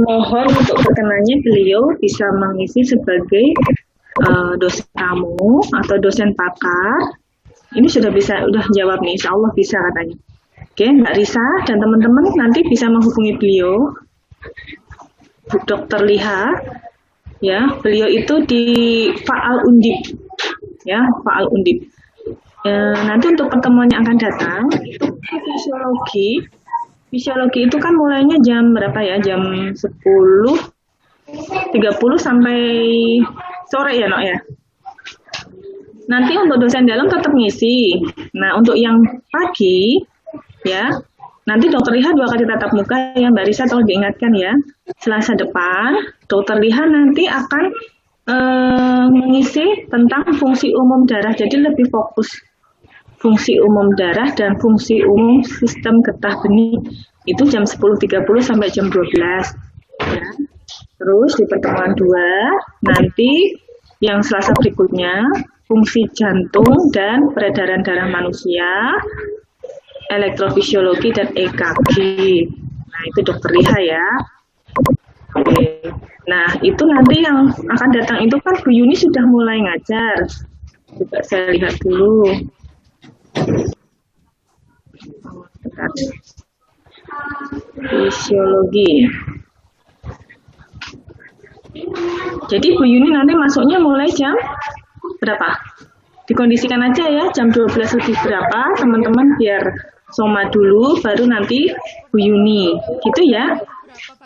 mohon untuk berkenannya beliau bisa mengisi sebagai dosen tamu atau dosen pakar. Ini sudah jawab nih, insya Allah bisa katanya. Oke, Mbak Risa dan teman-teman nanti bisa menghubungi beliau, Dr. Liha. Ya, beliau itu di Faal Undip, ya, Faal Undip. Nanti untuk pertemuan yang akan datang itu fisiologi itu kan mulainya jam berapa ya? Jam 10.30 sampai sore ya, Nok ya. Nanti untuk dosen dalam tetap ngisi. Nah, untuk yang pagi ya, nanti Dokter Liha 2 kali tatap muka ya, Mbak Risa, tolong diingatkan ya. Selasa depan, Dokter Liha nanti akan mengisi tentang fungsi umum darah. Jadi lebih fokus fungsi umum darah dan fungsi umum sistem getah benih. Itu jam 10.30 sampai jam 12. Ya. Terus di pertemuan 2, nanti yang Selasa berikutnya, fungsi jantung dan peredaran darah manusia, elektrofisiologi dan EKG. Nah, itu Dokter Liha ya. Oke. Nah, itu nanti yang akan datang itu kan Bu Yuni sudah mulai ngajar. Coba saya lihat dulu. Fisiologi. Jadi Bu Yuni nanti masuknya mulai jam berapa? Dikondisikan aja ya, jam 12 lebih berapa, teman-teman, biar Soma dulu, baru nanti Bu Yuni. Gitu ya.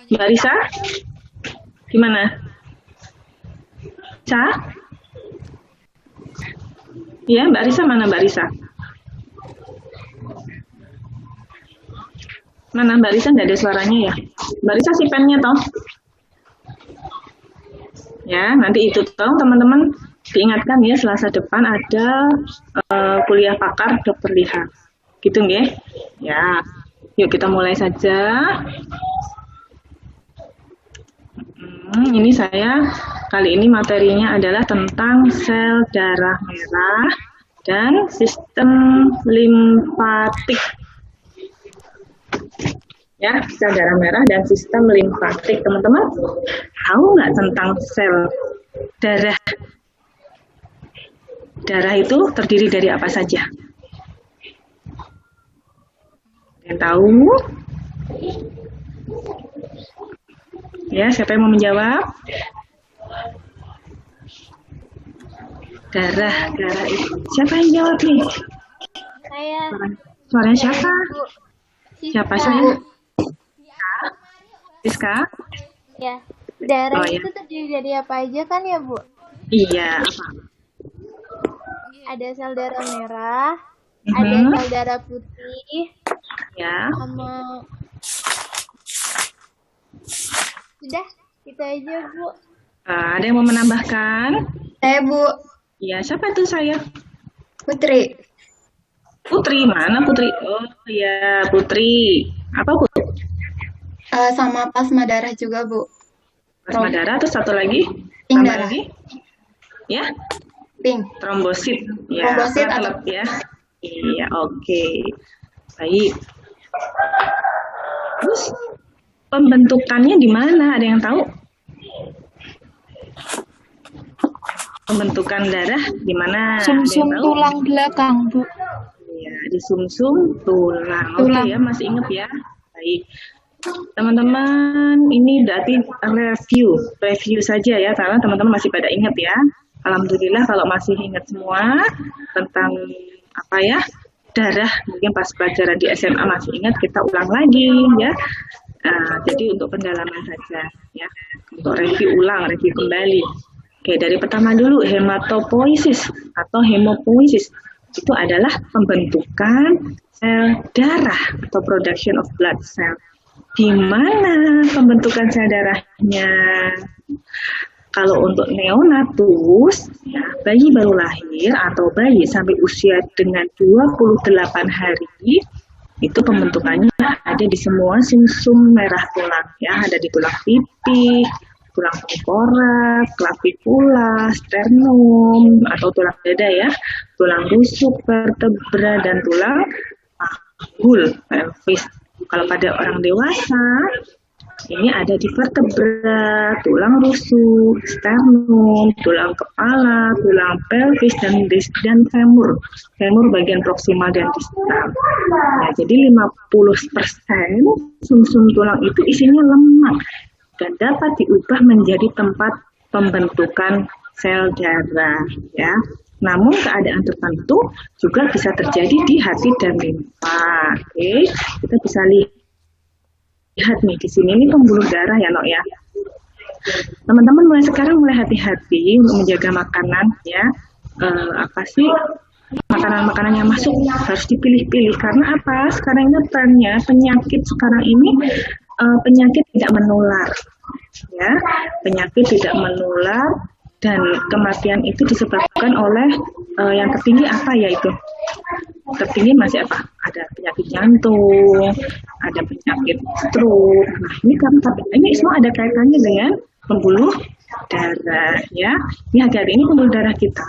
Mbak Risa? Gimana? Ca? Ya, Mbak Risa mana Mbak Risa? Mana Mbak Risa? Nggak ada suaranya ya? Mbak Risa si pennya toh? Ya, nanti itu toh teman-teman diingatkan ya, Selasa depan ada kuliah pakar Dokter Liha. Gitu nggih? Ya. Yuk kita mulai saja. Ini saya kali ini materinya adalah tentang sel darah merah dan sistem limfatik. Ya, sel darah merah dan sistem limfatik. Teman-teman tahu nggak tentang sel darah? Darah itu terdiri dari apa saja? Yang tahu? Ya, siapa yang mau menjawab? Darah itu. Siapa yang jawab nih? Saya. Suaranya siapa? Siapa saya? Siska? Ya. Darah itu terdiri dari apa aja kan ya, Bu? Iya, apa? Ada sel darah merah, ada sel darah putih, ya. Sama sudah, itu aja, Bu. Ada yang mau menambahkan? Saya, Bu. Iya, siapa itu saya? Putri. Putri, mana Putri? Oh iya, Putri. Apa, Bu? Sama plasma darah juga, Bu. Plasma darah, terus satu lagi? Pink darah. Lagi? Ya? Pink. Trombosit. Ya, trombosit atau ya. Iya, oke. Baik. Terus pembentukannya di mana? Ada yang tahu? Pembentukan darah di mana? Sumsum tulang belakang, Bu. Ya, di sumsum tulang. Oke ya, masih ingat ya? Baik. Teman-teman, ini berarti review saja ya, karena teman-teman masih pada ingat ya. Alhamdulillah kalau masih ingat semua tentang apa ya, darah, mungkin pas pelajaran di SMA masih ingat, kita ulang lagi ya. Jadi untuk pendalaman saja ya, untuk review kembali. Oke, dari pertama dulu, hematopoiesis atau hemopoiesis itu adalah pembentukan sel darah atau production of blood cell. Di mana pembentukan sel darahnya? Kalau untuk neonatus, ya, bayi baru lahir atau bayi sampai usia dengan 28 hari, itu pembentukannya ada di semua sumsum merah tulang, ya, ada di tulang pipi, tulang tengkorak, clavicula, sternum atau tulang dada ya, tulang rusuk, vertebra dan tulang panggul, pelvis. Kalau pada orang dewasa Ini ada di vertebra, tulang rusuk, sternum, tulang kepala, tulang pelvis, dan femur. Femur bagian proksimal dan distal. Nah, jadi 50% sumsum tulang itu isinya lemak dan dapat diubah menjadi tempat pembentukan sel darah, ya. Namun keadaan tertentu juga bisa terjadi di hati dan limpa. Oke, kita bisa lihat nih di sini ini pembuluh darah ya, Nok ya. Teman-teman mulai sekarang mulai hati-hati untuk menjaga makanan ya. Apa sih makanan-makanan yang masuk harus dipilih-pilih karena apa? Sekarang ini trennya penyakit sekarang ini penyakit tidak menular, ya. Penyakit tidak menular dan kematian itu disebabkan oleh yang tertinggi apa ya itu? Tertinggi masih apa? Ada penyakit jantung, ada penyakit stroke. Nah, ini semua ada kaitannya dengan pembuluh darah ya. Ini hati-hati, ini pembuluh darah kita.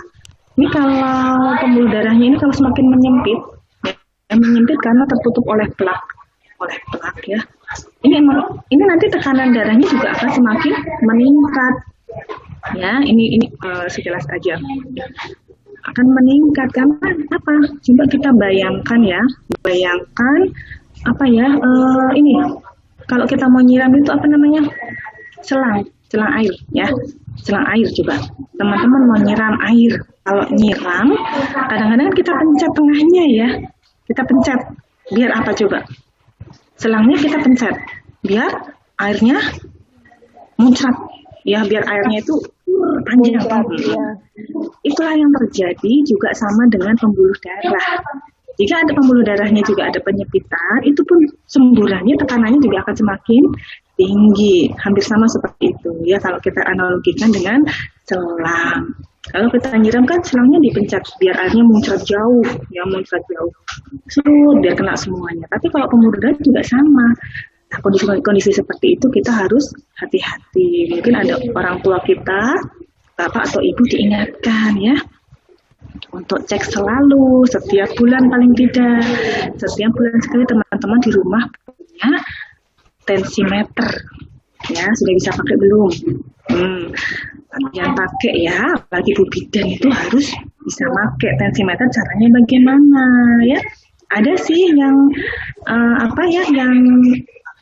Ini kalau pembuluh darahnya ini kalau semakin menyempit, ya, menyempit karena tertutup oleh plak ya. Ini nanti tekanan darahnya juga akan semakin meningkat. Ya, ini sejelas aja. Akan meningkat karena apa? Coba kita bayangkan ya, apa ya? Ini kalau kita mau nyiram itu apa namanya? Selang air ya, selang air coba. Teman-teman mau nyiram air, kalau nyiram kadang-kadang kita pencet tengahnya ya, kita pencet biar apa coba? Selangnya kita pencet biar airnya muncrat ya, biar airnya itu panjang. Itulah yang terjadi juga sama dengan pembuluh darah. Jika ada pembuluh darahnya juga ada penyempitan, itu pun semburannya tekanannya juga akan semakin tinggi. Hampir sama seperti itu ya kalau kita analogikan dengan selang. Kalau kita nyiram kan selangnya dipencet biar airnya muncrat jauh, ya muncrat jauh. Biar kena semuanya. Tapi kalau pembuluh darah juga sama. Nah, kondisi seperti itu kita harus hati-hati. Mungkin ada orang tua kita, bapak atau ibu diingatkan ya untuk cek selalu setiap bulan paling tidak setiap bulan sekali teman-teman di rumah punya tensimeter ya. Sudah bisa pakai belum? Yang pakai ya, apalagi Bu Bidan itu harus bisa pakai tensimeter. Caranya bagaimana ya? Ada sih yang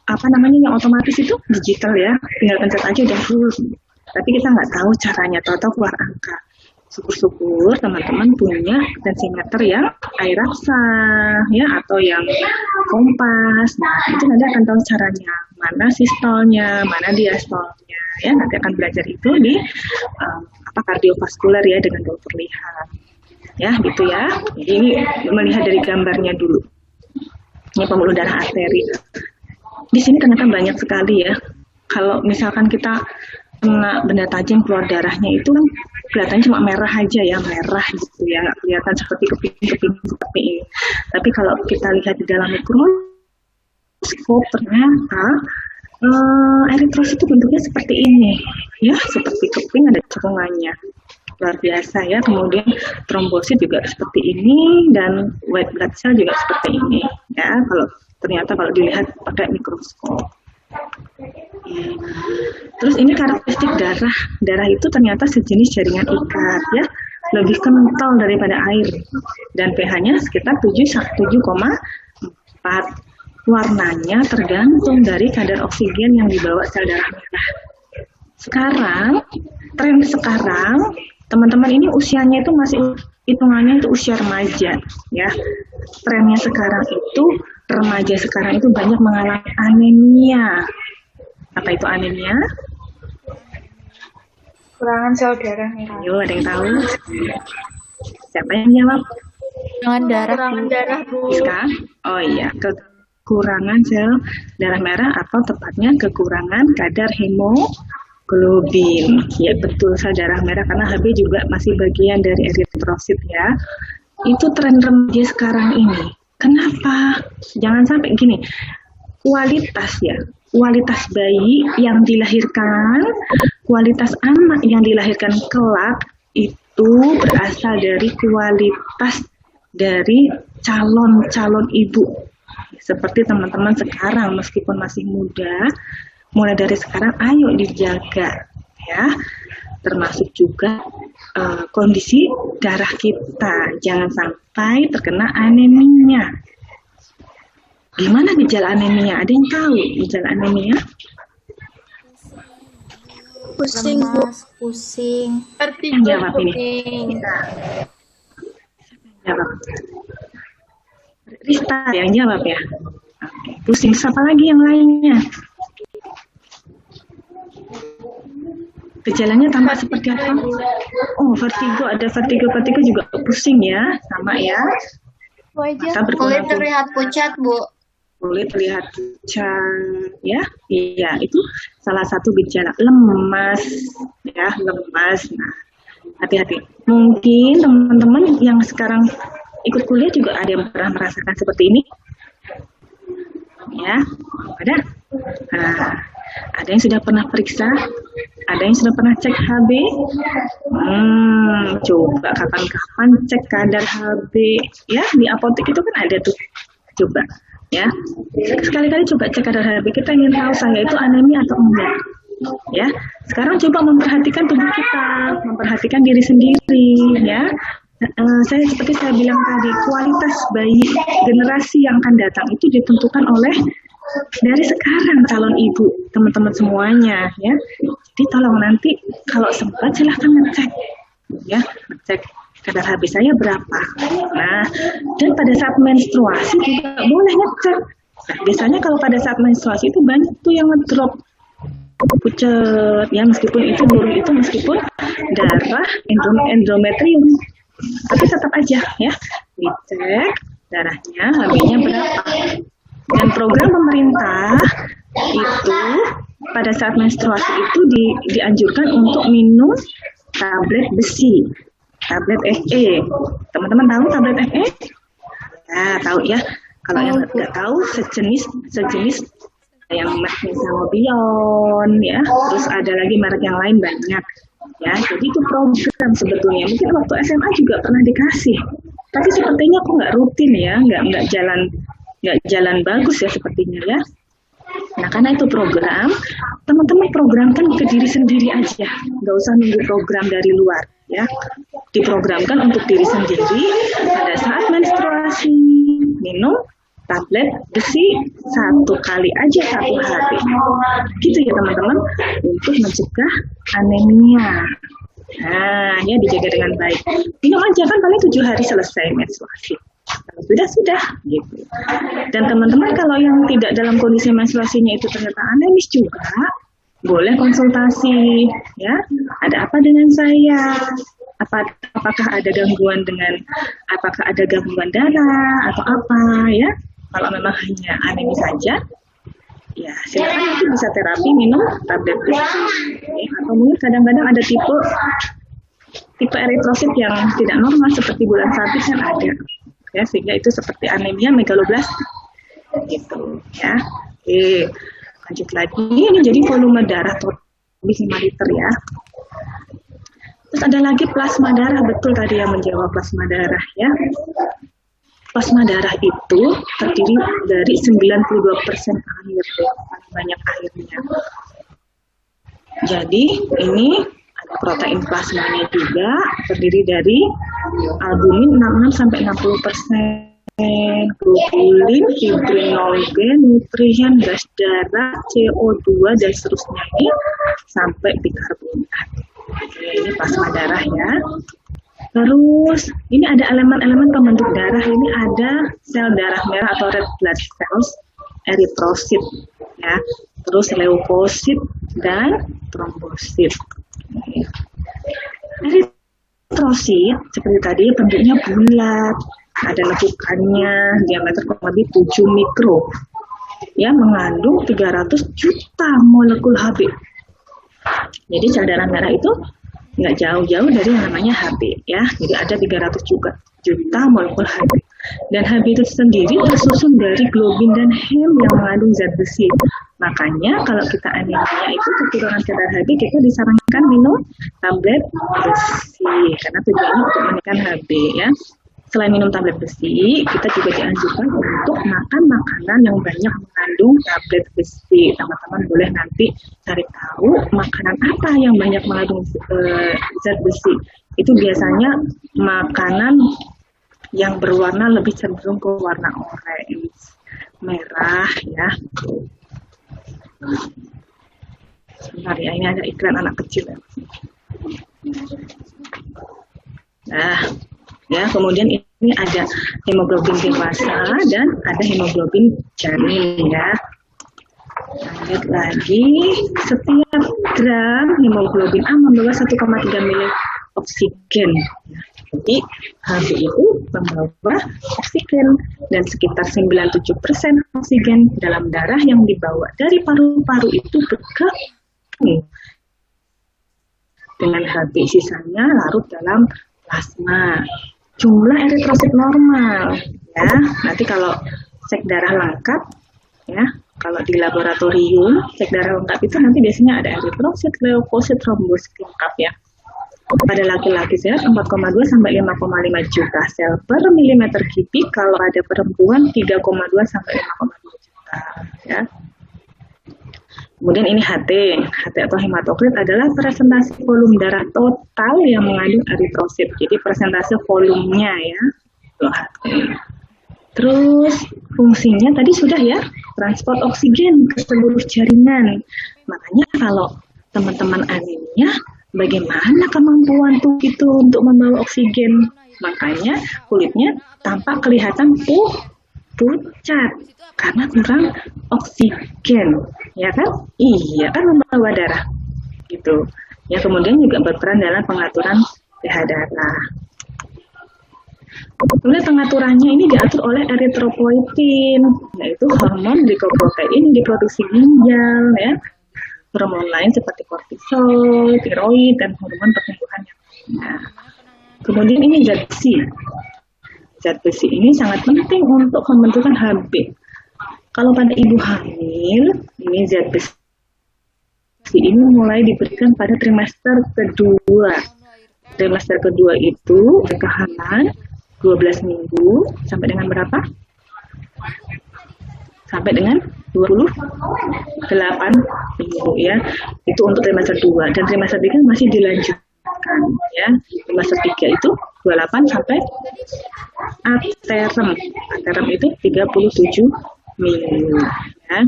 yang otomatis itu digital ya, tinggal pencet aja udah full. Tapi kita nggak tahu caranya, tahu keluar angka. Syukur-syukur teman-teman punya tensimeter yang airapsa ya, atau yang kompas. Nah, itu nanti akan tahu caranya, mana sistolnya, mana diastolnya ya. Nanti akan belajar itu di kardiovaskuler ya dengan dokter lihat. Ya, gitu ya. Jadi ini melihat dari gambarnya dulu. Ini pembuluh darah arteri. Di sini ternyata banyak sekali ya. Kalau misalkan kita kena benda tajam keluar darahnya itu kan kelihatannya cuma merah aja ya, merah gitu ya, nggak kelihatan seperti keping-keping seperti ini. Tapi kalau kita lihat di dalam mikroskop ternyata eritrosit itu bentuknya seperti ini ya, seperti keping ada cekungannya. Luar biasa ya. Kemudian trombosit juga seperti ini dan white blood cell juga seperti ini ya, kalau dilihat pakai mikroskop. Terus ini karakteristik darah itu ternyata sejenis jaringan ikat ya, lebih kental daripada air dan pH-nya sekitar 7,4. Warnanya tergantung dari kadar oksigen yang dibawa sel darah merah. Tren sekarang teman-teman ini usianya itu masih hitungannya itu usia remaja ya. Trennya sekarang itu remaja sekarang itu banyak mengalami anemia. Apa itu anemia? Kurangan sel darah merah. Ayo, ada yang tahu? Siapa yang jawab? Kurangan darah, Bu. Iska? Oh iya, kekurangan sel darah merah atau tepatnya kekurangan kadar hemoglobin. Ya betul, sel darah merah karena Hb juga masih bagian dari eritrosit ya. Itu tren remaja sekarang ini. Kenapa? Jangan sampai gini. Kualitas bayi yang dilahirkan, kualitas anak yang dilahirkan kelak itu berasal dari kualitas dari calon ibu. Seperti teman-teman sekarang meskipun masih muda, mulai dari sekarang ayo dijaga ya, termasuk juga kondisi darah kita, jangan sampai terkena anemia. Gimana gejala anemia? Ada yang tahu gejala anemia? Pusing, Bu. Lemas, pusing. Yang jawab ini. Jawab. Rista yang jawab ya. Oke. Pusing, siapa lagi yang lainnya? Gejalanya tampak seperti apa? Oh, vertigo, ada vertigo juga pusing ya, sama ya. Wajah. Mata Kulit berkunang-kunang. terlihat pucat, Bu. Kulit terlihat pucat ya, iya itu salah satu gejala lemas ya, lemas. Nah, hati-hati, mungkin teman-teman yang sekarang ikut kuliah juga ada yang pernah merasakan seperti ini ya, ada. Nah, ada yang sudah pernah periksa, ada yang sudah pernah cek HB. Coba kapan-kapan cek kadar HB ya, di apotek itu kan ada tuh, coba ya, sekali-kali coba cek kadar HB, kita ingin tahu saya itu anemia atau enggak ya. Sekarang coba memperhatikan tubuh kita, memperhatikan diri sendiri ya. Seperti saya bilang tadi, kualitas bayi generasi yang akan datang itu ditentukan oleh dari sekarang calon ibu, teman-teman semuanya ya. Jadi tolong nanti kalau sempat silahkan ngecek ya, ngecek kadar HB saya berapa. Nah, dan pada saat menstruasi juga boleh ngecek. Nah, biasanya kalau pada saat menstruasi itu banyak tuh yang ngedrop pucat ya, meskipun itu meskipun darah endometrium, tapi tetap aja ya dicek darahnya, HB-nya berapa. Dan program pemerintah itu pada saat menstruasi itu dianjurkan untuk minum tablet besi, tablet FE. Teman-teman tahu tablet FE? Nah, tahu ya. Kalau yang nggak tahu, sejenis yang mereknya Sangobion ya. Terus ada lagi merek yang lain banyak ya. Jadi itu program sebetulnya. Mungkin waktu SMA juga pernah dikasih. Tapi sepertinya kok nggak rutin ya, nggak jalan bagus ya sepertinya ya. Nah, karena itu program, teman-teman programkan ke diri sendiri aja, nggak usah nunggu program dari luar ya. Diprogramkan untuk diri sendiri pada saat menstruasi, minum tablet besi 1 kali aja 1 hari, gitu ya teman-teman, untuk mencegah anemia. Nah, ya dijaga dengan baik. Minum aja kan paling 7 hari selesai menstruasi. Sudah gitu. Dan teman-teman kalau yang tidak dalam kondisi menstruasinya itu ternyata anemis juga, boleh konsultasi ya. Ada apa dengan saya? Apakah ada gangguan darah atau apa ya? Kalau memang hanya anemis saja, ya silakan itu bisa terapi minum tablet besi. Atau mungkin kadang-kadang ada tipe eritrosit yang tidak normal seperti bulan sabit kan ada. Ya, sehingga itu seperti anemia megaloblastik gitu ya. Oke, lanjut lagi, ini jadi volume darah total 5 liter ya. Terus ada lagi plasma darah, betul tadi yang menjawab plasma darah ya. Plasma darah itu terdiri dari 92% air, paling banyak airnya. Jadi ini ada protein plasmanya juga, terdiri dari albumin 66-60%, globulin, fibrinogen, nutrien, gas darah, CO2 dan seterusnya ini sampai bikarbonat. Ini plasma darah ya. Terus ini ada elemen-elemen pembentuk darah, ini ada sel darah merah atau red blood cells, eritrosit ya. Terus leukosit dan trombosit. Eritrosit seperti tadi bentuknya bulat, ada lekukannya, diameter kurang lebih 7 mikro, ya, mengandung 300 juta molekul Hb. Jadi sel darah merah itu nggak jauh-jauh dari yang namanya Hb, ya. Jadi ada 300 juta molekul Hb. Dan Hb itu sendiri tersusun dari globin dan hem yang mengandung zat besi. Makanya kalau kita anemia itu kekurangan kadar Hb, kita disarankan minum tablet besi karena tujuannya untuk menekan Hb ya. selain minum tablet besi, kita juga dianjurkan untuk makan makanan yang banyak mengandung tablet besi. Teman-teman boleh nanti cari tahu makanan apa yang banyak mengandung zat besi. Itu biasanya makanan yang berwarna lebih cenderung ke warna orange, merah ya. Sebentar ya, ini ada iklan anak kecil ya. Nah, ya, kemudian ini ada hemoglobin dewasa dan ada hemoglobin janin ya. Lanjut lagi, setiap gram hemoglobin A membawa 1,3 mili oksigen. Jadi HB itu membawa oksigen dan sekitar 97% oksigen dalam darah yang dibawa dari paru-paru itu bergabung dengan HB, sisanya larut dalam plasma. Jumlah eritrosit normal ya. Nanti kalau cek darah lengkap ya, kalau di laboratorium cek darah lengkap itu nanti biasanya ada eritrosit, leukosit, trombosit lengkap ya. Pada laki-laki sehat 4,2 sampai 5,5 juta sel per milimeter kubik, kalau ada perempuan 3,2 sampai 5,2 juta ya. Kemudian ini HT atau hematokrit adalah presentasi volume darah total yang mengandung eritrosit. Jadi presentase volumenya ya, itu HT. Terus fungsinya tadi sudah ya, transport oksigen ke seluruh jaringan. Makanya kalau teman-teman anemia, bagaimana kemampuan tubuh itu untuk membawa oksigen? Makanya kulitnya tampak kelihatan pucat karena kurang oksigen, ya kan? Iya kan, membawa darah gitu. Ya, kemudian juga berperan dalam pengaturan pH darah. Kemudian pengaturannya ini diatur oleh eritropoietin, yaitu hormon glikoprotein yang diproduksi ginjal ya. Hormon lain seperti kortisol, tiroid, dan hormon pertumbuhan yang lainnya. Kemudian ini zat besi. Zat besi ini sangat penting untuk pembentukan HB. Kalau pada ibu hamil, ini zat besi ini mulai diberikan pada trimester kedua. Trimester kedua itu kehamilan 12 minggu sampai dengan berapa? Sampai dengan 28 minggu ya. Itu untuk trimester 2, dan trimester 3 masih dilanjutkan ya. Trimester 3 itu 28 sampai aterem. Aterem itu 37 minggu ya.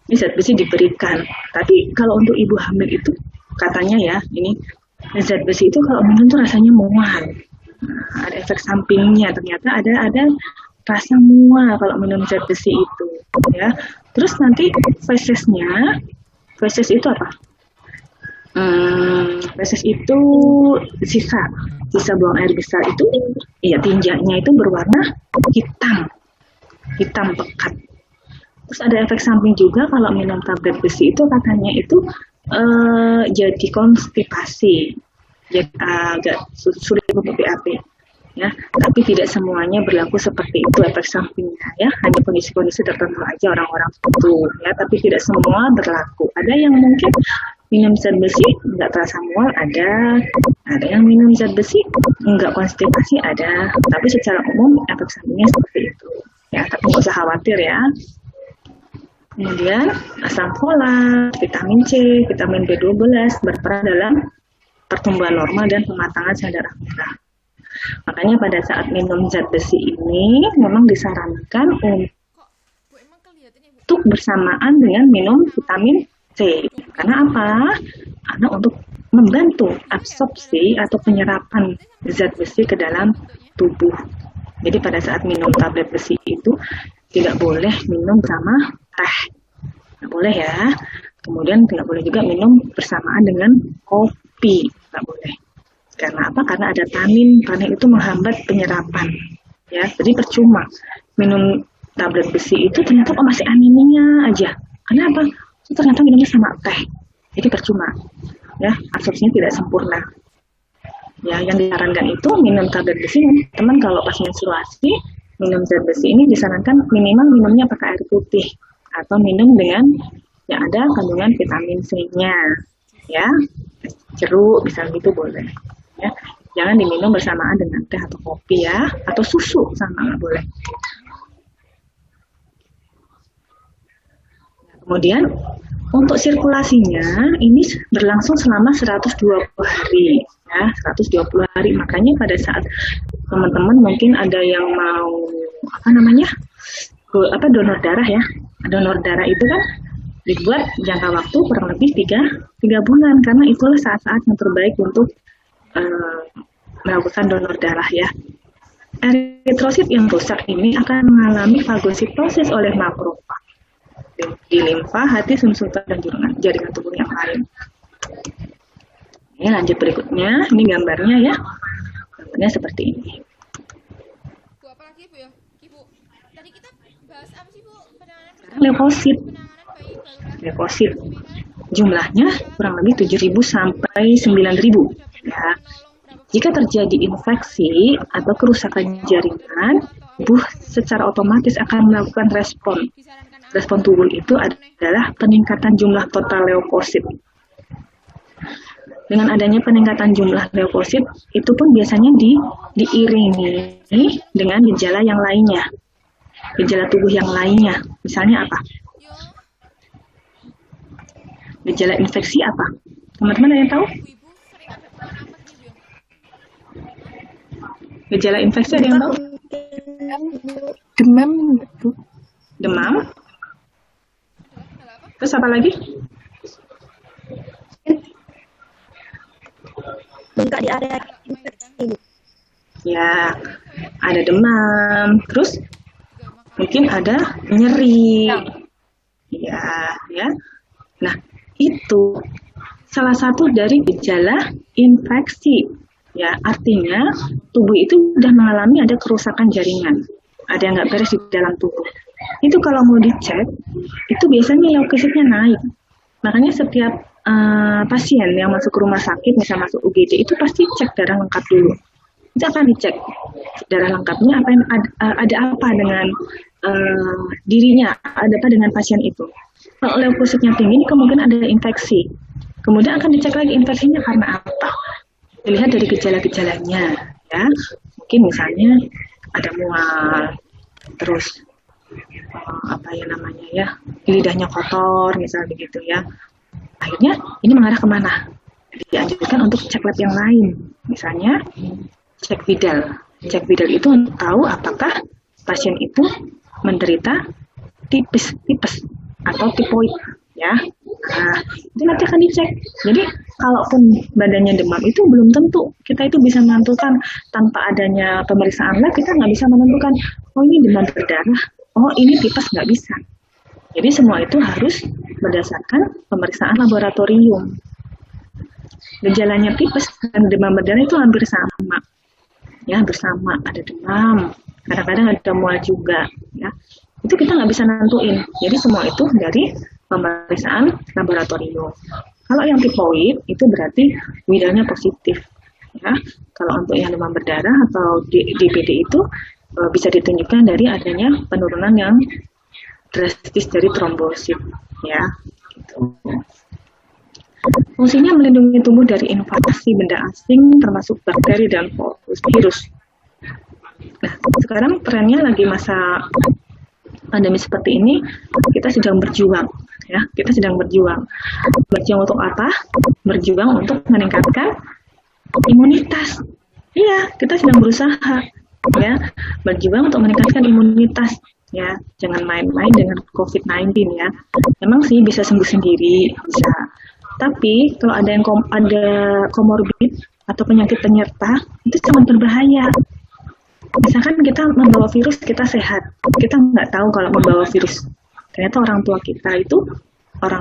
Ini zat besi diberikan. Tapi kalau untuk ibu hamil itu katanya ya, ini zat besi itu kalau minum tuh rasanya mual. Nah, ada efek sampingnya, ternyata ada rasa mual kalau minum zat besi itu ya. Terus nanti feses itu apa? Feses itu sisa buang air besar itu, iya, tinjanya itu berwarna hitam pekat. Terus ada efek samping juga kalau minum tablet besi itu, katanya itu jadi konstipasi, jadi agak sulit untuk BAB ya. Tapi tidak semuanya berlaku seperti itu efek sampingnya ya, hanya kondisi-kondisi tertentu aja orang-orang itu ya, tapi tidak semua berlaku. Ada yang mungkin minum zat besi nggak terasa mual, ada yang minum zat besi nggak konstipasi, ada. Tapi secara umum efek sampingnya seperti itu ya, tapi nggak usah khawatir ya. Kemudian asam folat, vitamin C, vitamin B12 berperan dalam pertumbuhan normal dan pematangan sel darah merah. Makanya pada saat minum zat besi ini memang disarankan untuk bersamaan dengan minum vitamin C. Karena apa? Karena untuk membantu absorpsi atau penyerapan zat besi ke dalam tubuh. Jadi pada saat minum tablet besi itu tidak boleh minum sama teh, nggak boleh ya. Kemudian tidak boleh juga minum bersamaan dengan kopi, nggak boleh. Karena apa? Karena ada tanin itu menghambat penyerapan. Ya, jadi percuma minum tablet besi itu ternyata masih anemia aja. Kenapa? Ternyata minumnya sama teh, jadi percuma. Ya, absorpsinya tidak sempurna. Ya, yang disarankan itu minum tablet besi, teman kalau pas menstruasi minum zat besi ini disarankan minimal minumnya pakai air putih atau minum dengan yang ada kandungan vitamin C-nya, ya, jeruk bisa gitu boleh. Ya, Jangan diminum bersamaan dengan teh atau kopi ya, atau susu sama nggak boleh. Kemudian untuk sirkulasinya ini berlangsung selama 120 hari ya, 120 hari. Makanya pada saat teman-teman mungkin ada yang mau donor darah ya. Donor darah itu kan dibuat jangka waktu kurang lebih 3 bulan, karena itulah saat-saat yang terbaik untuk melakukan donor darah ya. Eritrosit yang rusak ini akan mengalami fagositosis oleh makrofag di limfa, hati, sumsum dan jaringan tubuh yang lain. Ya, lanjut berikutnya, ini gambarnya ya. Gambarnya seperti ini. Bu, apa lagi Bu ya? Ibu, tadi kita bahas apa sih Bu? Leukosit. Leukosit. Jumlahnya kurang lebih 7.000 sampai 9.000 ya. Jika terjadi infeksi atau kerusakan jaringan, tubuh secara otomatis akan melakukan respon. Respon tubuh itu adalah peningkatan jumlah total leukosit. Dengan adanya peningkatan jumlah leukosit, itu pun biasanya diiringi dengan gejala yang lainnya. Gejala tubuh yang lainnya. Misalnya apa? Gejala infeksi apa? Teman-teman ada yang tahu? Gejala infeksi ada yang tahu? Demam, Bu. Demam? Terus apa lagi? Bengkak di area Ya, ada demam. Terus mungkin ada nyeri. Ya. Nah, itu salah satu dari gejala infeksi. Ya, artinya tubuh itu sudah mengalami ada kerusakan jaringan. Ada yang nggak beres di dalam tubuh. Itu kalau mau dicek, itu biasanya leukositnya naik. Makanya setiap pasien yang masuk ke rumah sakit, misalnya masuk UGD, itu pasti cek darah lengkap dulu. Itu akan dicek darah lengkapnya, ada apa dengan dirinya, ada apa dengan pasien itu. Kalau leukositnya tinggi, kemungkinan ada infeksi. Kemudian akan dicek lagi infeksinya karena apa. Dilihat dari gejala-gejalanya, ya. Mungkin misalnya ada mual, terus lidahnya kotor, misalnya begitu ya. Akhirnya ini mengarah kemana? Dianjurkan untuk cek lab yang lain, misalnya cek Vidal. Cek Vidal itu untuk tahu apakah pasien itu menderita tipes atau tipoid, ya. Nah, itu nanti akan dicek. Jadi, kalaupun badannya demam itu belum tentu kita itu bisa menentukan tanpa adanya pemeriksaan lab, kita nggak bisa menentukan, oh ini demam berdarah, oh ini tipes, nggak bisa. Jadi semua itu harus berdasarkan pemeriksaan laboratorium. Gejalanya tipes dan demam berdarah itu hampir sama. Ya, hampir sama. Ada demam, kadang-kadang ada mual juga. Ya, itu kita nggak bisa nentuin. Jadi semua itu dari pemeriksaan laboratorium. Kalau yang tipoid itu berarti Vidalnya positif. Ya, kalau untuk yang demam berdarah atau DBD itu bisa ditunjukkan dari adanya penurunan yang drastis dari trombosit, ya. Gitu. Fungsinya melindungi tubuh dari invasi benda asing termasuk bakteri dan virus. Nah, sekarang trennya lagi masa pandemi seperti ini, kita sedang berjuang, ya. Kita sedang berjuang. Berjuang untuk apa? Berjuang untuk meningkatkan imunitas. Iya, kita sedang berusaha, ya. Berjuang untuk meningkatkan imunitas. Ya, jangan main-main dengan COVID-19 ya. Memang sih bisa sembuh sendiri, bisa. Tapi kalau ada yang ada komorbid atau penyakit penyerta, itu sangat berbahaya. Misalkan kita membawa virus, kita sehat, kita nggak tahu kalau membawa virus. Ternyata orang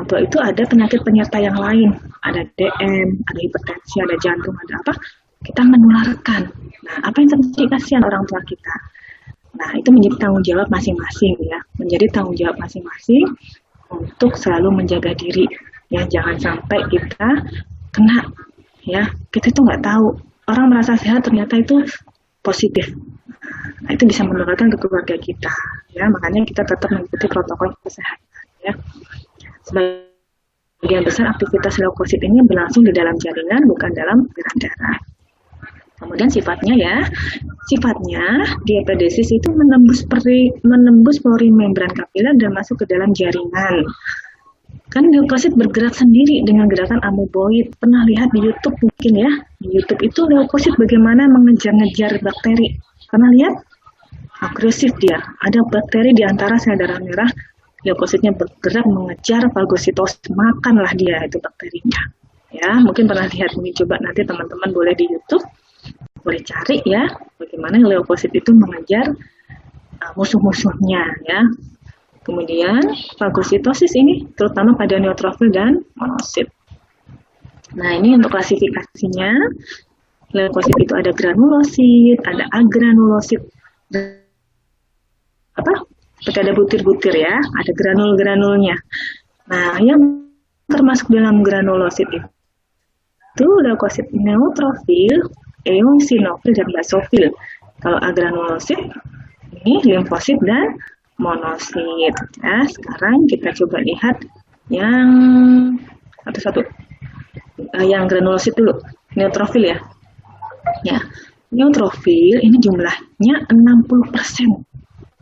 tua itu ada penyakit penyerta yang lain, ada DM, ada hipertensi, ada jantung, ada apa? Kita menularkan. Nah, apa yang terjadi? Kasihan orang tua kita. Nah, itu menjadi tanggung jawab masing-masing ya. Menjadi tanggung jawab masing-masing untuk selalu menjaga diri. Ya, jangan sampai kita kena. Ya, kita itu nggak tahu. Orang merasa sehat ternyata itu positif. Nah, itu bisa menularkan ke keluarga kita. Ya, makanya kita tetap mengikuti protokol kesehatan. Ya. Sebagian besar aktivitas leukosit ini berlangsung di dalam jaringan, bukan dalam aliran darah. Kemudian sifatnya diapedesis itu menembus pori membran kapiler dan masuk ke dalam jaringan. Kan leukosit bergerak sendiri dengan gerakan amoeboid. Pernah lihat di YouTube mungkin ya? Di YouTube itu leukosit bagaimana mengejar-ngejar bakteri. Pernah lihat? Agresif dia. Ada bakteri di antara sel darah merah. Leukositnya bergerak mengejar fagositosis. Makanlah dia itu bakterinya. Ya, mungkin pernah lihat. Ini coba nanti teman-teman boleh di YouTube. Boleh cari ya. Bagaimana leukosit itu mengejar musuh-musuhnya ya. Kemudian fagositosis ini terutama pada neutrofil dan monosit. Nah, ini untuk klasifikasinya. Leukosit itu ada granulosit, ada agranulosit. Seperti ada butir-butir ya, ada granul-granulnya. Nah, yang termasuk dalam granulosit itu leukosit neutrofil, eosinofil dan basofil. Kalau agranulosit ini limfosit dan monosit. Nah, sekarang kita coba lihat yang satu-satu. Yang granulosit dulu, neutrofil ya. Ya, neutrofil ini jumlahnya 60%.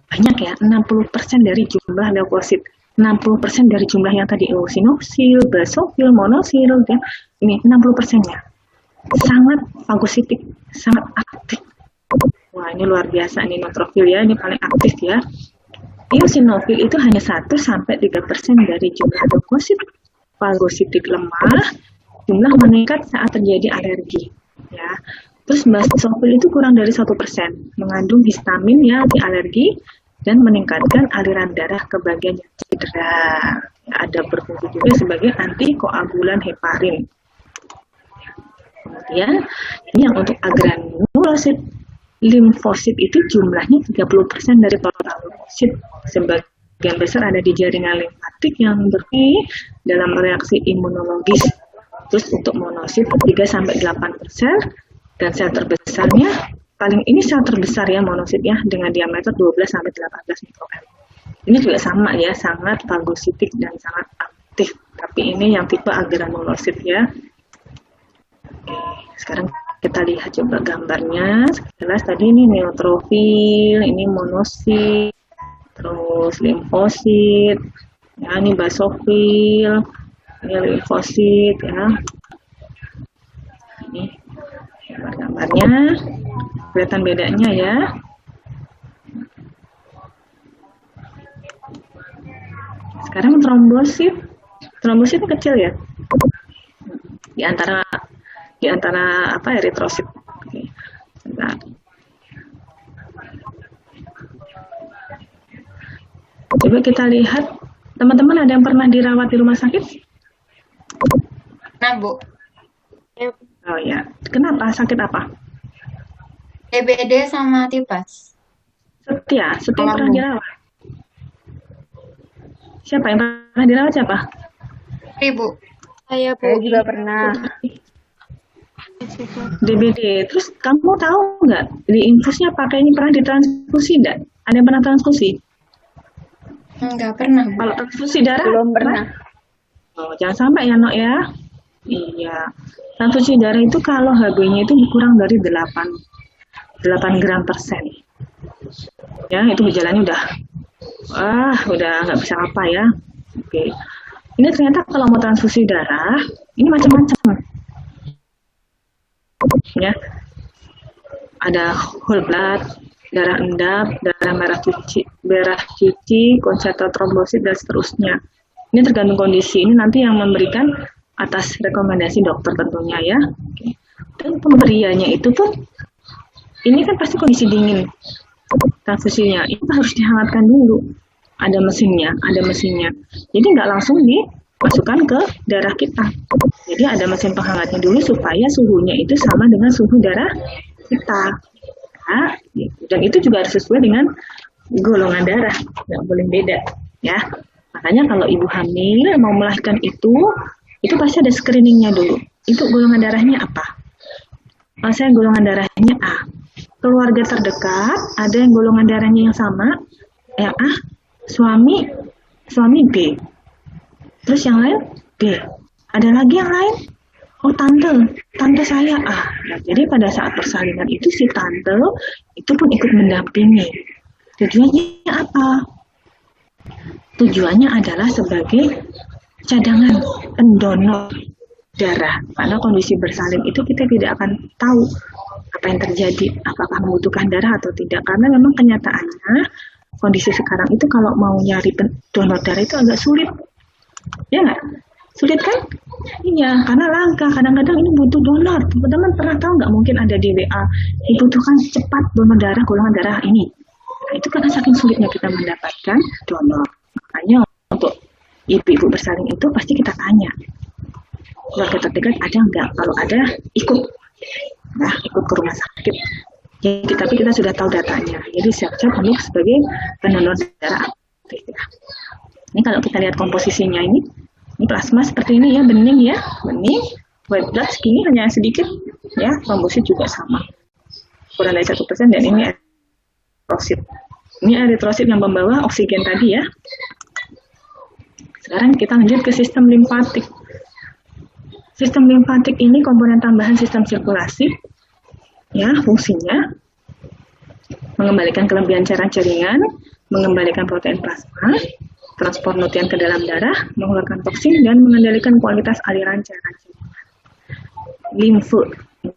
Banyak ya, 60% dari jumlah leukosit. 60% dari jumlah yang tadi eosinofil, basofil, monosil, ya. Ini 60%-nya. Sangat fagositik, sangat aktif. Wah, ini luar biasa nih neutrofil ya, ini paling aktif ya. Eosinofil itu hanya 1-3% dari jumlah leukosit. Fagositik lemah, jumlah meningkat saat terjadi alergi. Ya. Terus basofil itu kurang dari 1%, mengandung histamin ya anti-alergi dan meningkatkan aliran darah ke bagian yang cedera. Ya, ada berfungsi juga sebagai antikoagulan heparin. Kemudian ini yang untuk agranulosit. Limfosit itu jumlahnya 30% dari total leukosit. Sebagian besar ada di jaringan limfatik yang berfungsi dalam reaksi imunologis. Terus untuk monosit 3-8%. Dan sel terbesarnya, ini sel terbesar ya monosit ya, dengan diameter 12-18 mikrogram. Ini juga sama ya, sangat fagositik dan sangat aktif. Tapi ini yang tipe agranulosit ya. Sekarang kita lihat coba gambarnya. Sekilas tadi ini neutrofil, ini monosit, terus limfosit, ya ini basofil, ini limfosit ya. Ini gambarnya, kelihatan bedanya ya. Sekarang trombositnya kecil ya. Di antara eritrosit. Oke. Sebentar. Coba kita lihat, teman-teman ada yang pernah dirawat di rumah sakit? Nah, Bu. Oh ya, kenapa? Sakit apa? DBD sama tipes. Setia pernah dirawat. Siapa yang pernah dirawat siapa? Ibu. Saya juga pernah. DBD. Terus kamu tahu nggak di infusnya pakai ini pernah ditransfusi nggak? Ada yang pernah transfusi? Enggak pernah, Bu. Kalau transfusi darah? Belum pernah. Oh, jangan sampai ya, Nok ya. Iya. Transfusi darah itu kalau HB-nya itu kurang dari 8 gram per sen. Ya, itu gejalanya udah nggak bisa apa ya. Oke. Ini ternyata kalau mau transfusi darah, ini macam-macam. Ya. Ada whole blood, darah endap, darah merah cuci, konsentrasi trombosit dan seterusnya. Ini tergantung kondisi. Ini nanti yang memberikan atas rekomendasi dokter tentunya ya. Dan pemberiannya itu pun ini kan pasti kondisi dingin. Transfusinya itu harus dihangatkan dulu. Ada mesinnya. Jadi nggak langsung dimasukkan ke darah kita. Jadi ada mesin penghangatnya dulu supaya suhunya itu sama dengan suhu darah kita. Nah, dan itu juga harus sesuai dengan golongan darah, nggak boleh beda ya. Makanya kalau ibu hamil mau melahirkan itu pasti ada screeningnya dulu. Itu golongan darahnya apa? Kalau saya golongan darahnya A. Keluarga terdekat ada yang golongan darahnya yang sama, yang A. Suami B. Terus yang lain B. Ada lagi yang lain? oh tante saya nah, jadi pada saat persalinan itu si tante itu pun ikut mendampingi. Tujuannya apa? Tujuannya adalah sebagai cadangan pendonor darah. Karena kondisi bersalin itu kita tidak akan tahu apa yang terjadi, apakah membutuhkan darah atau tidak. Karena memang kenyataannya kondisi sekarang itu kalau mau nyari donor darah itu agak sulit. Ya nggak? Sulit kan? Iya, karena langka. Kadang-kadang ini butuh donor. Teman-teman pernah tahu nggak, mungkin ada di WA, dibutuhkan cepat donor darah, golongan darah ini. Nah, itu karena saking sulitnya kita mendapatkan donor. Makanya untuk ibu-ibu bersalin itu pasti kita tanya, keluarga terdekat ada nggak? Kalau ada, ikut. Nah, ikut ke rumah sakit. Jadi, tapi kita sudah tahu datanya. Jadi siap-siap untuk sebagai pendonor darah aktif. Ini kalau kita lihat komposisinya ini plasma seperti ini ya, bening ya, bening. White blood segini hanya sedikit ya, trombosit juga sama, kurang dari 1%, dan ini eritrosit. Ini eritrosit yang membawa oksigen tadi ya. Sekarang kita lanjut ke sistem limfatik. Sistem limfatik ini komponen tambahan sistem sirkulasi ya, fungsinya mengembalikan kelebihan cairan jaringan, mengembalikan protein plasma, transport nutrien ke dalam darah, mengeluarkan toksin, dan mengendalikan kualitas aliran cairan jaringan. Limfe,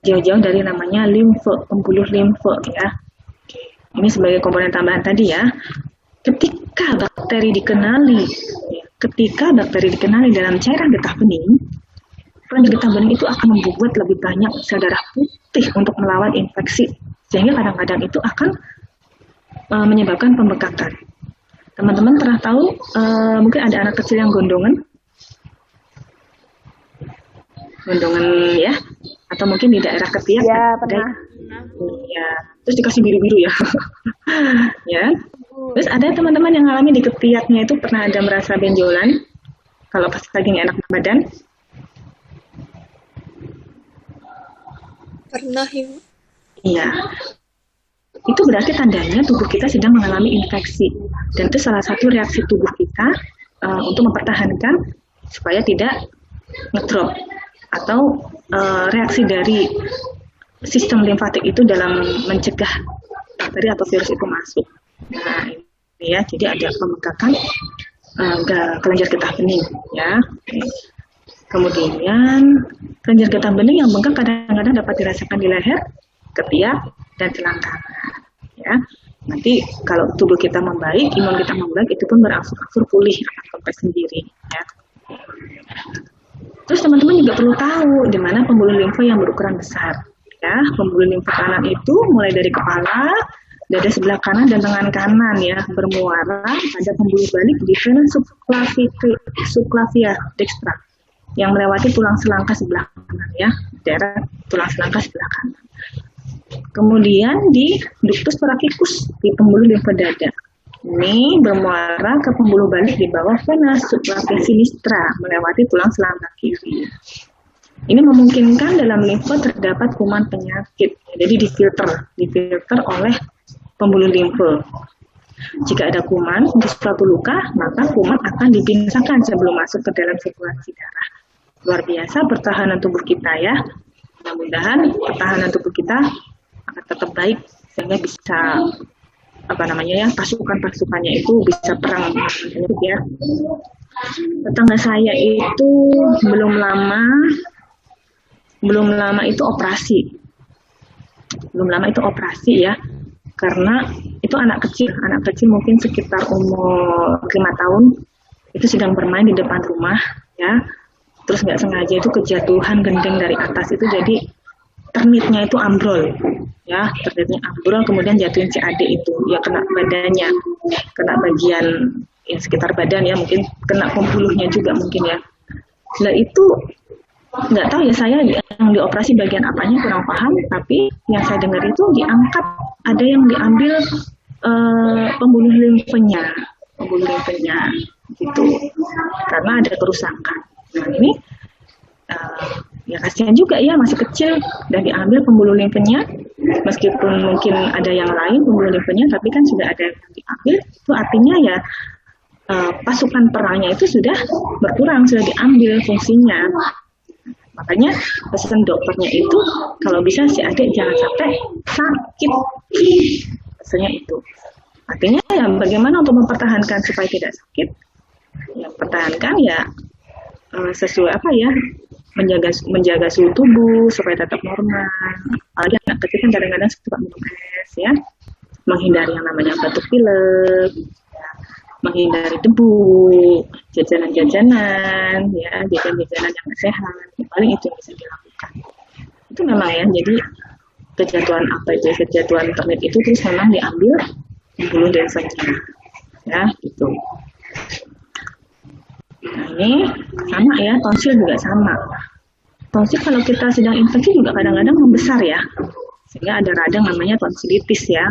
jauh-jauh dari namanya limfe, pembuluh limfe ya. Ini sebagai komponen tambahan tadi ya. Ketika bakteri dikenali dalam cairan getah bening, kelenjar getah bening itu akan membuat lebih banyak sel darah putih untuk melawan infeksi, sehingga kadang-kadang itu akan menyebabkan pembekakan. Teman-teman pernah tahu mungkin ada anak kecil yang gondongan ya, atau mungkin di daerah ketiak Ya, pernah. Ya, terus dikasih biru-biru ya. Ya. Terus ada teman-teman yang ngalami di ketiaknya itu pernah ada merasa benjolan kalau pas lagi nggak enak badan. Pernah, Ibu. Iya. Itu berarti tandanya tubuh kita sedang mengalami infeksi, dan itu salah satu reaksi tubuh kita untuk mempertahankan supaya tidak ngedrop, atau reaksi dari sistem limfatik itu dalam mencegah bakteri atau virus itu masuk. Nah ini ya, jadi ada pembekakan kelenjar getah bening ya. Kemudian kelenjar getah bening yang bengkak kadang-kadang dapat dirasakan di leher, ketiak, dan selangkangan ya. Nanti kalau tubuh kita membaik, imun kita membaik, itu pun berangsur-angsur pulih, akan kempes sendiri ya. Terus teman-teman juga perlu tahu di mana pembuluh limfa yang berukuran besar ya. Pembuluh limfa kanan itu mulai dari kepala, dada sebelah kanan dan lengan kanan ya, bermuara pada pembuluh balik di vena subclavia dextra yang melewati tulang selangka sebelah kanan ya, daerah tulang selangka sebelah kanan. Kemudian di ductus thoracic di pembuluh limfa dada. Ini bermuara ke pembuluh balik di bawah vena subclavia sinistra melewati tulang selangka kiri. Ini memungkinkan dalam limfa terdapat kuman penyakit, jadi difilter oleh pembuluh limfa. Jika ada kuman di suatu luka, maka kuman akan dipisahkan sebelum masuk ke dalam sirkulasi darah. Luar biasa pertahanan tubuh kita ya. Mudah-mudahan pertahanan tubuh kita akan tetap baik sehingga bisa pasukannya itu bisa perang ya. Tetangga saya itu belum lama itu operasi ya, karena itu anak kecil mungkin sekitar umur 5 tahun itu sedang bermain di depan rumah ya, terus nggak sengaja itu kejatuhan gendeng dari atas itu, jadi ternitnya itu ambrol ya, kemudian jatuhin si adik itu ya, kena badannya, kena bagian ya sekitar badan ya, mungkin kena pembuluhnya juga mungkin ya. Nah itu nggak tahu ya, saya yang dioperasi bagian apanya kurang paham, tapi yang saya dengar itu diangkat, ada yang diambil pembuluh limfanya gitu, karena ada kerusakan. Nah ini ya kasihan juga ya, masih kecil dan diambil pembuluh limfanya, meskipun mungkin ada yang lain pembuluh limfanya, tapi kan sudah ada yang diambil, itu artinya ya pasukan perangnya itu sudah berkurang, sudah diambil fungsinya. Makanya pesan dokternya itu kalau bisa si adik jangan sampai sakit. Pesannya itu. Artinya ya bagaimana untuk mempertahankan supaya tidak sakit? Ya pertahankan ya sesuai apa ya, menjaga suhu tubuh supaya tetap normal. Apalagi anak kecil kan kadang-kadang suka minum es ya, menghindari yang namanya batuk pilek, ya, menghindari debu, jajanan-jajanan, ya jajanan-jajanan yang sehat. Ya, paling itu yang bisa dilakukan. Itu memang ya, jadi kejatuhan apa itu, kejatuhan internet itu terus memang diambil dulu dan saja, ya gitu. Nah ini sama ya, tonsil juga sama. Tonsil kalau kita sedang infeksi juga kadang-kadang membesar ya, sehingga ada radang namanya tonsilitis ya.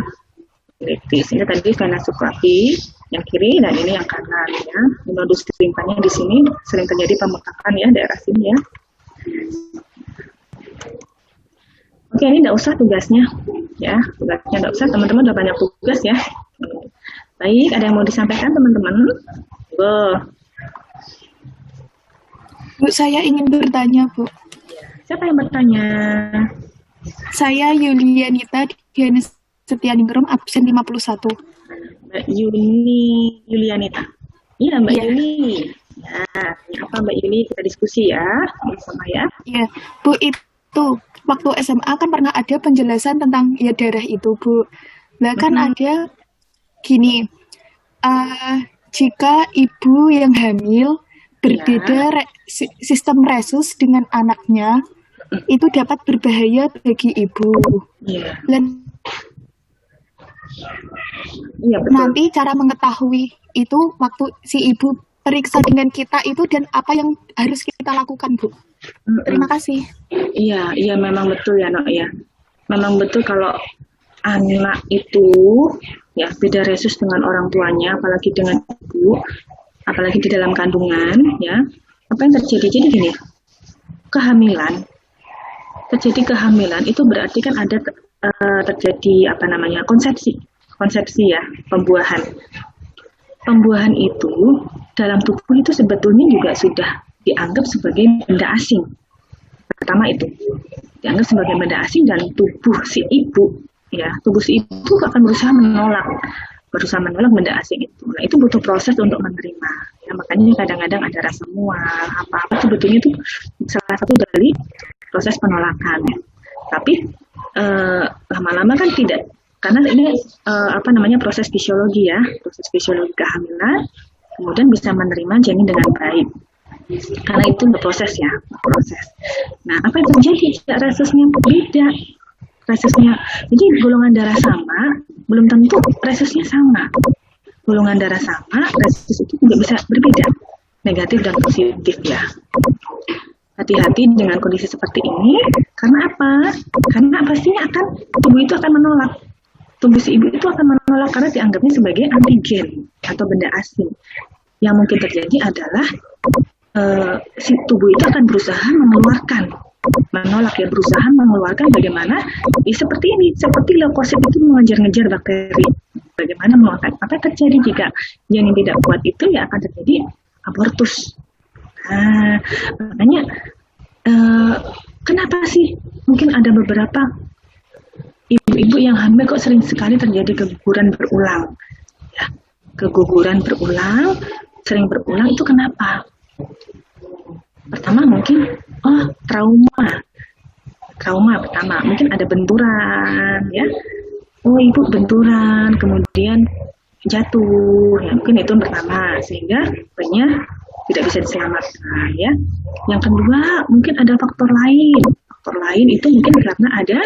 Tonsilitis ini tadi vena suprafi yang kiri dan ini yang kanan ya. Nodus timpanya di sini sering terjadi pembengkakan ya daerah sini ya. Oke, ini tidak usah tugasnya ya, tugasnya tidak usah, teman-teman udah banyak tugas ya. Baik, ada yang mau disampaikan teman-teman? Bu, saya ingin bertanya, Bu. Siapa yang bertanya? Saya Yulianita Diana Setianingrum, absen 51. Mbak Yulianita. Iya, Mbak Yuli. Ya, apa Mbak Yuli, kita diskusi ya bersama ya. Iya, Bu, itu waktu SMA kan pernah ada penjelasan tentang ya darah itu, Bu. Nah, kan ada gini, jika ibu yang hamil berbeda sistem resus dengan anaknya, itu dapat berbahaya bagi ibu. Iya. Dan Iya, betul. nanti cara mengetahui itu waktu si ibu periksa dengan kita itu dan apa yang harus kita lakukan, Bu. Terima kasih. Iya memang betul ya, Nok ya. Memang betul kalau anak itu ya beda resus dengan orang tuanya, apalagi dengan ibu, apalagi di dalam kandungan ya. Apa yang terjadi? Jadi gini, terjadi kehamilan itu berarti kan ada terjadi apa namanya, konsepsi ya, pembuahan itu dalam tubuh itu sebetulnya juga sudah dianggap sebagai benda asing. Pertama itu dianggap sebagai benda asing dan tubuh si ibu akan berusaha menolak benda asing itu. Nah, itu butuh proses untuk menerima. Ya, makanya kadang-kadang ada rasa mual, apa-apa sebetulnya itu salah satu dari proses penolakan. Tapi lama-lama kan tidak, karena ini proses fisiologi ya, proses fisiologi kehamilan, kemudian bisa menerima janin dengan baik. Karena itu proses. Nah, apa yang terjadi? Resusnya beda. Jadi golongan darah sama, belum tentu resusnya sama. Golongan darah sama, resus itu juga bisa berbeda, negatif dan positif ya. Hati-hati dengan kondisi seperti ini. Karena apa? Karena pastinya tubuh itu akan menolak. Tubuh si ibu itu akan menolak karena dianggapnya sebagai antigen atau benda asing. Yang mungkin terjadi adalah si tubuh itu akan berusaha berusaha mengeluarkan bagaimana seperti ini, seperti leukosit itu mengejar-ngejar bakteri. Bagaimana mengeluarkan? Apa terjadi jika janin tidak kuat itu ya akan terjadi abortus. Nah, makanya kenapa sih mungkin ada beberapa ibu-ibu yang hamil kok sering sekali terjadi keguguran berulang? Ya, keguguran berulang, sering berulang itu kenapa? Pertama mungkin trauma pertama, mungkin ada benturan ya. Ibu benturan kemudian jatuh ya, mungkin itu pertama sehingga bayinya tidak bisa diselamatkan ya. Yang kedua mungkin ada faktor lain itu mungkin karena ada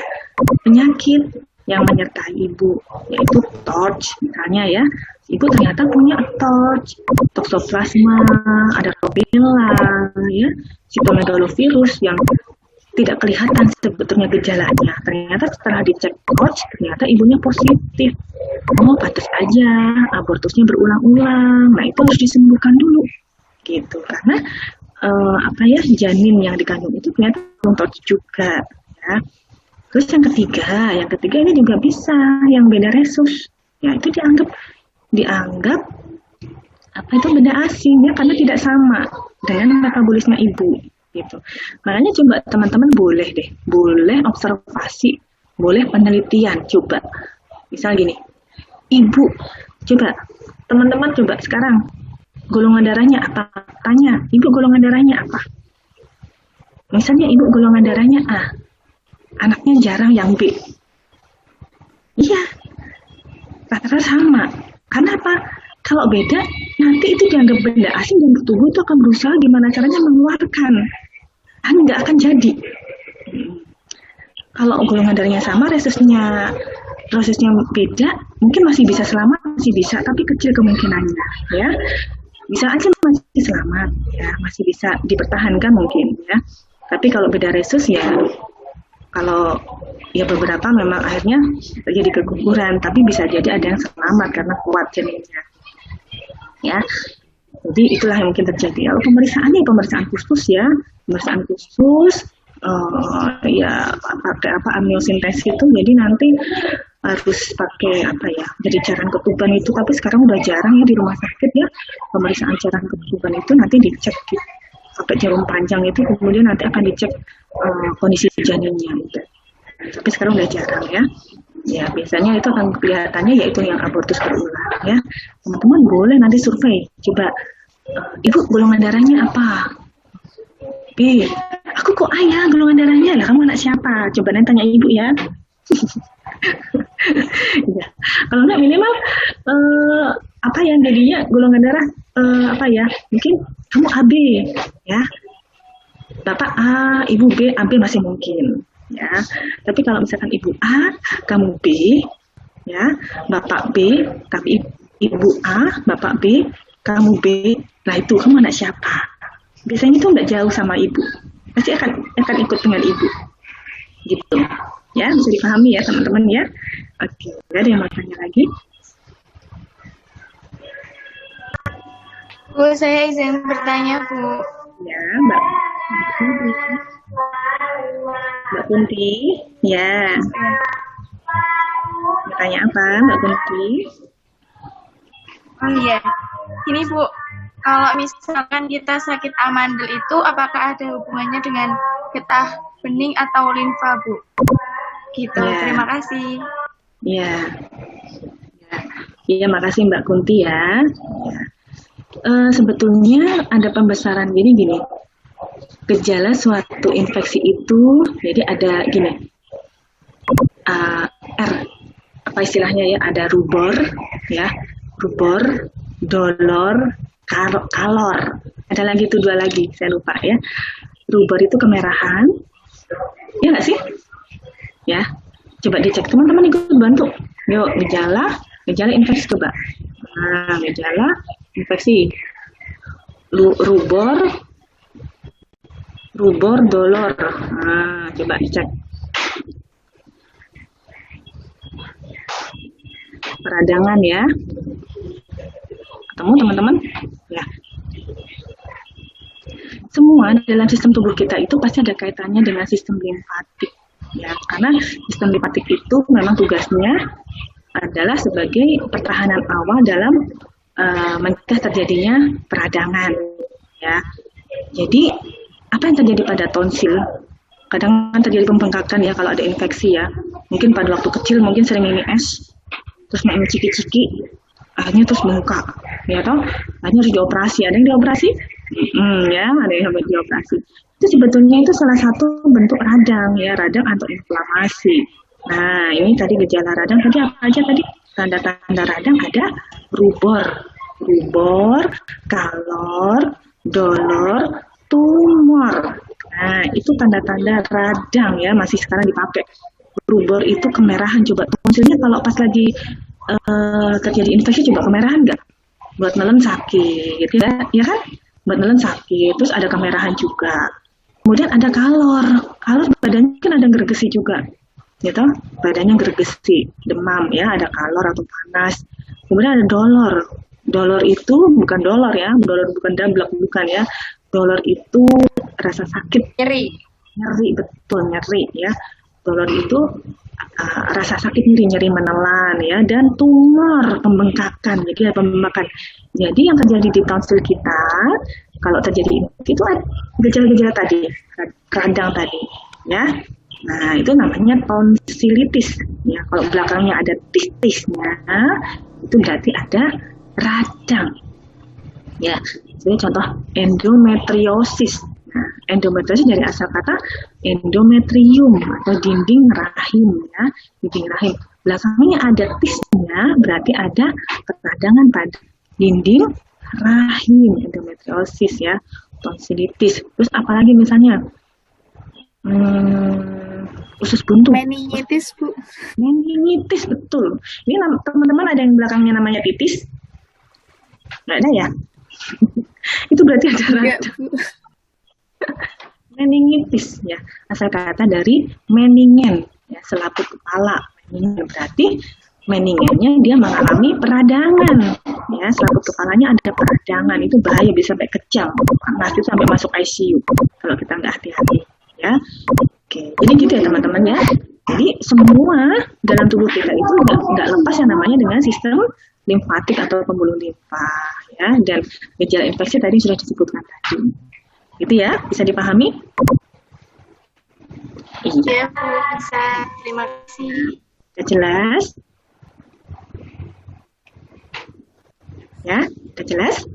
penyakit yang menyertai ibu, yaitu TORCH misalnya ya. Ibu ternyata punya TORCH, toxoplasma, ada rubella, ya, cytomegalovirus yang tidak kelihatan sebetulnya gejalanya. Ternyata setelah dicek TORCH, ternyata ibunya positif. Pantas aja abortusnya berulang-ulang. Nah, itu harus disembuhkan dulu, gitu. Karena janin yang dikandung itu ternyata belum TORCH juga, ya. Terus yang ketiga ini juga bisa yang beda resus, ya itu dianggap benda asing ya, karena tidak sama dengan metabolisme ibu. gitu. Makanya coba teman-teman boleh observasi, boleh penelitian, coba. Misal gini, ibu, coba teman-teman coba sekarang golongan darahnya apa? Tanya, ibu golongan darahnya apa? Misalnya ibu golongan darahnya A, anaknya jarang yang B. Iya, rata-rata sama. Karena apa? Kalau beda, nanti itu dianggap benda asing dan tubuh itu akan berusaha gimana caranya mengeluarkan. Kan nggak akan jadi. Kalau golongan darahnya sama, prosesnya beda, mungkin masih bisa selamat, masih bisa, tapi kecil kemungkinannya, ya. Bisa aja masih selamat, ya, masih bisa dipertahankan mungkin, ya. Tapi kalau beda resus ya, kalau ya beberapa memang akhirnya terjadi keguguran, tapi bisa jadi ada yang selamat karena kuat janinnya, ya. Jadi itulah yang mungkin terjadi. Kalau pemeriksaan khusus ya, pemeriksaan khusus. Ya pakai amniocentesis itu, jadi nanti harus pakai jadi cairan ketuban itu, tapi sekarang udah jarang ya di rumah sakit ya pemeriksaan cairan ketuban itu, nanti dicek pakai jarum panjang itu, kemudian nanti akan dicek kondisi janinnya gitu. Tapi sekarang udah jarang ya. Ya biasanya itu akan kelihatannya yaitu yang abortus berulang ya. Teman-teman boleh nanti survei, coba ibu golongan darahnya apa? B, aku kok A ya golongan darahnya, lah kamu anak siapa? Coba nanti tanya ibu ya. Ya. Kalau enggak minimal jadinya golongan darah mungkin kamu AB ya. Bapak A, ibu B, AB masih mungkin ya. Tapi kalau misalkan ibu A, kamu B ya, bapak B, tapi ibu A, bapak B, kamu B, lah itu kamu anak siapa? Biasanya itu nggak jauh sama ibu, pasti akan ikut dengan ibu, gitu, ya bisa dipahami ya teman-teman ya. Oke, ada yang mau tanya lagi? Bu, saya izin bertanya, Bu. Ya, Mbak Kunti, ya. Bertanya apa, Mbak Kunti? Oh iya, ini Bu. Kalau misalkan kita sakit amandel itu, apakah ada hubungannya dengan getah bening atau limfa, Bu? Gitu, ya. Terima kasih. Iya, ya, makasih Mbak Kunti ya. Sebetulnya ada pembesaran gini. Gejala suatu infeksi itu, jadi ada gini, apa istilahnya ya, ada rubor, dolor, kalor. Ada lagi tuh 2 lagi, saya lupa ya. Rubor itu kemerahan, ya nggak sih? Ya, coba dicek teman-teman, ikut bantu. Yuk, gejala infeksi coba. Nah, gejala infeksi rubor, dolor. Nah, coba dicek. Peradangan ya. Ketemu teman-teman? Ya. Semua dalam sistem tubuh kita itu pasti ada kaitannya dengan sistem limfatik. Ya, karena sistem limfatik itu memang tugasnya adalah sebagai pertahanan awal dalam mencegah terjadinya peradangan. Ya. Jadi apa yang terjadi pada tonsil? Kadang terjadi pembengkakan ya kalau ada infeksi ya. Mungkin pada waktu kecil mungkin sering minum es, terus main ciki-ciki, akhirnya terus bengkak, ya toh? Akhirnya harus dioperasi. Ada yang dioperasi? Ya, ada yang harus dioperasi. Itu sebetulnya itu salah satu bentuk radang ya, radang atau inflamasi. Nah, ini tadi gejala radang tadi apa aja tadi? Tanda-tanda radang ada rubor, kalor, dolor, tumor. Nah, itu tanda-tanda radang ya, masih sekarang dipakai. Rubor itu kemerahan, coba tonsilnya kalau pas lagi terjadi infeksi coba kemerahan nggak? Buat nelen sakit, ya kan? Buat nelen sakit, terus ada kemerahan juga. Kemudian ada kalor badannya kan ada gergesi juga, gitu? Badannya gergesi, demam ya, ada kalor atau panas. Kemudian ada dolor itu bukan dolor ya, dolor bukan dablek, bukan ya. Dolor itu rasa sakit, nyeri betul, nyeri ya. Dolor itu rasa sakit, nyeri menelan ya, dan tumor, pembengkakan. Jadi ada pembengkakan. Jadi yang terjadi di tonsil kita kalau terjadi itu gejala-gejala tadi, radang tadi, ya. Nah, itu namanya tonsilitis. Ya, kalau belakangnya ada tis-tisnya, itu berarti ada radang. Ya, jadi contoh endometriosis. Nah, endometriosis dari asal kata endometrium atau dinding rahim, ya, dinding rahim. Belakangnya ada tisnya, berarti ada peradangan pada dinding rahim, endometriosis, ya, tonsilitis. Terus apalagi misalnya usus buntu. Meningitis, Bu. Meningitis, betul. Ini teman-teman ada yang belakangnya namanya titis? Nggak ada ya? Itu berarti ada Enggak, radang. Bu. Meningitis, ya, asal kata dari meningen, ya, selaput kepala. Meningen berarti meningennya dia mengalami peradangan, ya, selaput kepalanya ada peradangan, itu bahaya, bisa sampai kejang, panas itu sampai masuk ICU kalau kita nggak hati-hati, ya. Oke, jadi gitu ya teman-teman, ya. Jadi semua dalam tubuh kita itu nggak lepas yang namanya dengan sistem limfatik atau pembuluh limfa, ya, dan gejala infeksi tadi sudah disebutkan tadi. Gitu ya, bisa dipahami? Iya. Ya, Bu, bisa. Terima kasih. Udah jelas? Ya, udah jelas?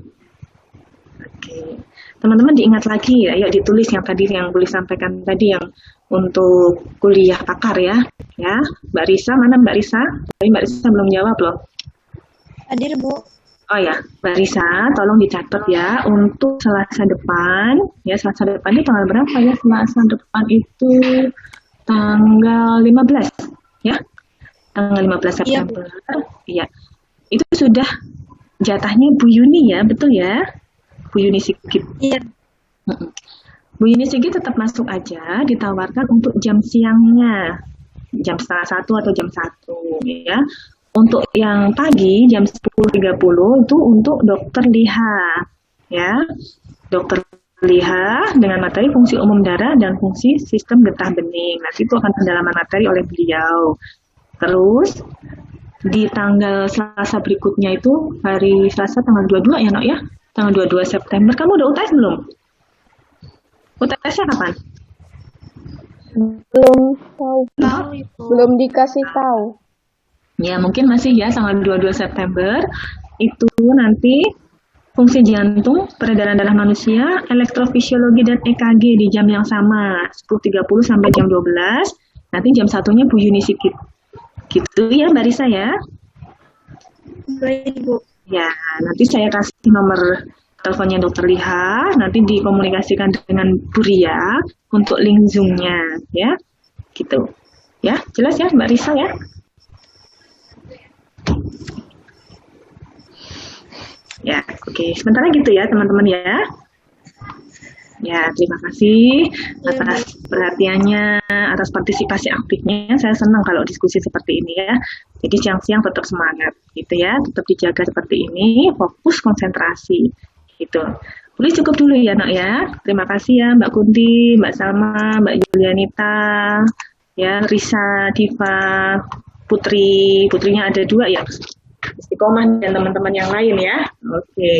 Oke. Teman-teman diingat lagi ya, yuk ditulis yang tadi yang boleh sampaikan tadi yang untuk kuliah pakar, ya. Ya, Mbak Risa, mana Mbak Risa? Tadi Mbak Risa belum jawab loh. Hadir, Bu. Oh ya, Mbak Risa, tolong dicatat ya untuk Selasa depan. Ya, Selasa depan itu tanggal berapa ya? Selasa depan itu tanggal 15, ya. Tanggal 15 Iya, September. Iya. Itu sudah jatahnya Bu Yuni ya, betul ya? Bu Yuni Sigit. Iya. Mm-mm. Bu Yuni Sigit tetap masuk aja, ditawarkan untuk jam siangnya. Jam setengah 1 atau jam 1, ya. Untuk yang pagi jam 10.30 itu untuk dokter Liha, ya. Dokter Liha dengan materi fungsi umum darah dan fungsi sistem getah bening. Nanti itu akan pendalaman materi oleh beliau. Terus di tanggal Selasa berikutnya itu hari Selasa tanggal 22 ya, Nok, ya. Tanggal 22 September. Kamu udah UTS belum? UTS-nya kapan? Belum tahu, Tahu, Ibu. belum dikasih tahu. Ya, mungkin masih ya tanggal 22 September. Itu nanti fungsi jantung, peredaran darah manusia, elektrofisiologi dan EKG di jam yang sama, 10.30 sampai jam 12. Nanti jam satunya Bu Yuni Sigit. Gitu ya, Mbak Risa ya. Baik, Bu. Ya, nanti saya kasih nomor teleponnya Dokter Liha, nanti dikomunikasikan dengan Bu Ria untuk link Zoom-nya, ya. Gitu. Ya, jelas ya Mbak Risa ya? Ya, oke. Sementara gitu ya, teman-teman ya. Ya, terima kasih atas perhatiannya, atas partisipasi aktifnya. Saya senang kalau diskusi seperti ini ya. Jadi siang-siang tetap semangat, gitu ya. Tetap dijaga seperti ini, fokus konsentrasi, gitu. Boleh cukup dulu ya, Nak ya. Terima kasih ya, Mbak Kunti, Mbak Salma, Mbak Julianita, ya, Risa, Diva, Putri. Putrinya ada 2 ya. Istiqomah dan teman-teman yang lain ya. Oke.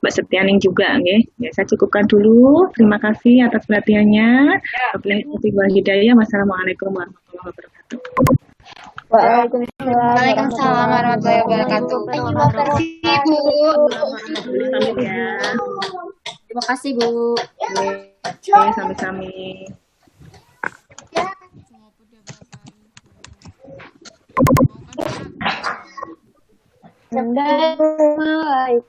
Mbak Setianing juga, nggih. Ya, saya cukupkan dulu. Terima kasih atas perhatiannya. Wabillahi taufiq wal hidayah. Wassalamualaikum warahmatullahi wabarakatuh. Waalaikumsalam warahmatullahi wabarakatuh. Terima kasih, Bu. Pamit ya. Terima kasih, Bu. Oke, sampai-sampai. Assalamualaikum.